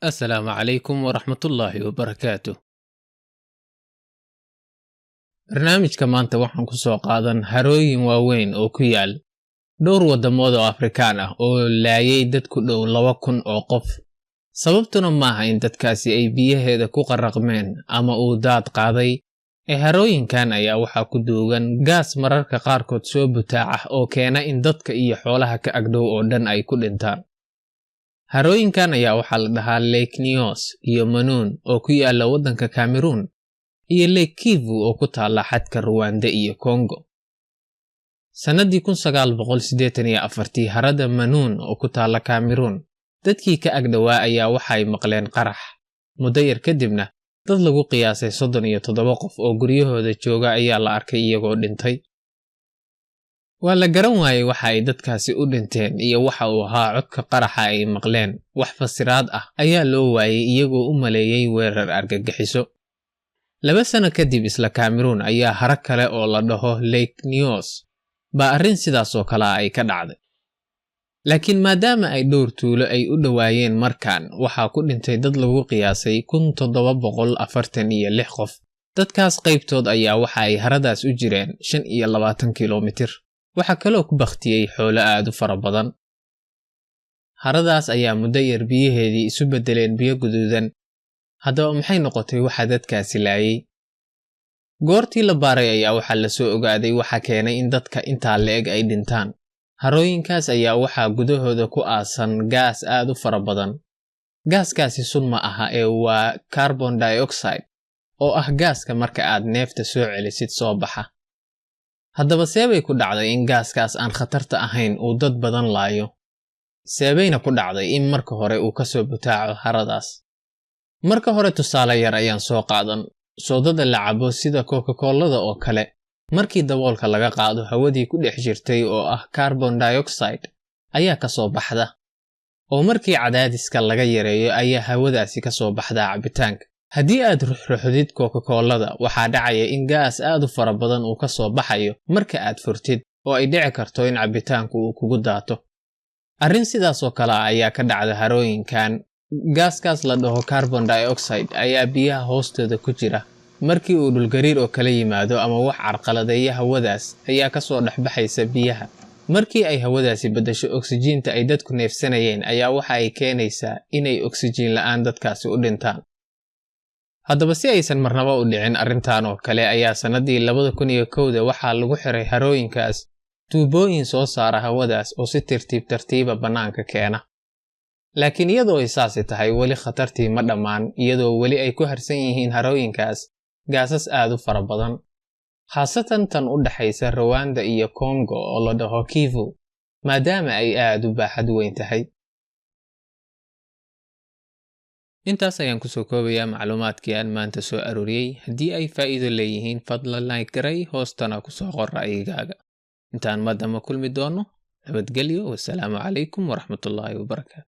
السلام عليكم ورحمة الله وبركاته. barnaamijka maanta waxaan ku soo qaadan harooyin waaweyn oo ku yaal dhowr waddamood oo Afrikaan ah oo laayay dad ku dhow 2,000 oo qof. Sababtuna maaha in dadkaasi ay biyaheeda ku qaraqmeen ama uu daad qaaday, ee harooyinkan ayaa waxaa ku duugan gaas mararka qaarkood soo butaaca oo keena in dadka iyo xoolaha ka agdhow oo dhan ay ku dhintaan. harooyinkan ayaa waxaa la dhahaa Lake Nyos iyo Manun oo ku yaala waddanka Cameroon, iyo Lake Kivu oo ku taala xadka Rwanda iyo Congo. Sanadii 1984 harada Manun oo ku taala Cameroon, dadkii ka agdhawaa ayaa waxay maqleen qarax. Muddo yar kadibna dad lagu qiyaasay 37 qof oo guryahooda jooga ayaa la arkay iyagoo dhintay. Waa la garan waayay waxa ay dadkaasi u dhinteen iyo waxa uu ahaa codka qaraxa ay maqleen. Wax fasiraad ah ayaa loo waayay iyagoo u maleeyay weerar argagixiso. 2 sano kadib isla Cameroon ayaa haro kale oo la dhaho Lake Nyos baa arrin sidaas oo kale ay ka dhacday. Laakiin maadaama ay dhowr tuulo ay u dhawaayeen markaan, waxaa ku dhintay dad lagu qiyaasay 1746 qof. Dadkaas qaybtood ayaa waxa ay haradaas u jireen 25 kiiloomitir. Waxa kaloo ku baktiyay xoolo aad u fara badan. Haradaas ayaa muddo yar biyaheedii isu bedeleen biyo guduudan. Haddaba maxay noqotay waxa dadkaasi laayay? Goortii la baaray ayaa waxaa la soo ogaaday waxa keenay in dadka intaa le'eg ay dhintaan. Harooyinkaas ayaa waxaa gudahooda ku aasan gaas aad u fara badan. Gaaskaasi sun ma aha ee waa carbon dioxide oo ah gaaska marka aad neefta soo celisid soo baxa. Haddaba seebay ku dhacday in gaaskaas aan khatarta ahayn uu dad badan laayo? Seebayna ku dhacday in marka hore uu ka soo butaaco haradaas? Marka hore tusaale yar ayaan soo qaadan. Soodada la cabo sida Coca-Colada oo kale, markii daboolka laga qaado hawadii ku dhex jirtay oo ah carbon dioxide ayaa ka soo baxda. Oo markii cadaadiska laga yareeyo ayaa hawadaasi ka soo baxda cabitaanka. Haddii aad ruxruxdid Coca-Colada, waxaa dhacaya in gaas aad u fara badan uu ka soo baxayo marka aad furtid, oo ay dhici karto in cabitaanku uu kugu daato. Arrin sidaas oo kale ayaa ka dhacda harooyinkan. Gaaskaas la dhaho carbon dioxide ayaa biyaha hoostooda ku jira. Markii uu dhulgariir oo kala yimaado ama wax carqaladeeya hawadaas ayaa ka soo dhexbaxaysa biyaha. Markii ay hawadaasi bedesho oksijiinta ay dadku neefsanayeen ayaa waxa ay keenaysaa inay oksijiin la'aan dadkaasi u dhintaan. Haddaba si aysan marnaba u dhicin arrintan oo kale ayaa sanadii 2001 waxaa lagu xiray harooyinkaas tuubooyin soo saara hawadaas oo si tartiiba bannaanka keena. Laakiin iyadoo ay saasi tahay, weli khatartii ma dhammaan, iyadoo weli ay ku harsan yihiin harooyinkaas gaasas aad u fara badan, khaasatan tan u dhaxaysa Rwanda iyo Congo oo la dhaho Kivu, maadaama ay aad u baaxad weyn tahay. Intaas ayaan kusoo koobayaa macluumaadkii aan maanta soo aruuriyay. Haddii ay faa'iido leeyihiin, fadlan like garay, hoostana ku soo qor ra'yigaaga. Intaan madama kulmi doono, nabadgelyo, wassalaamu calaykum waraxmatullaahi wabarakaatu.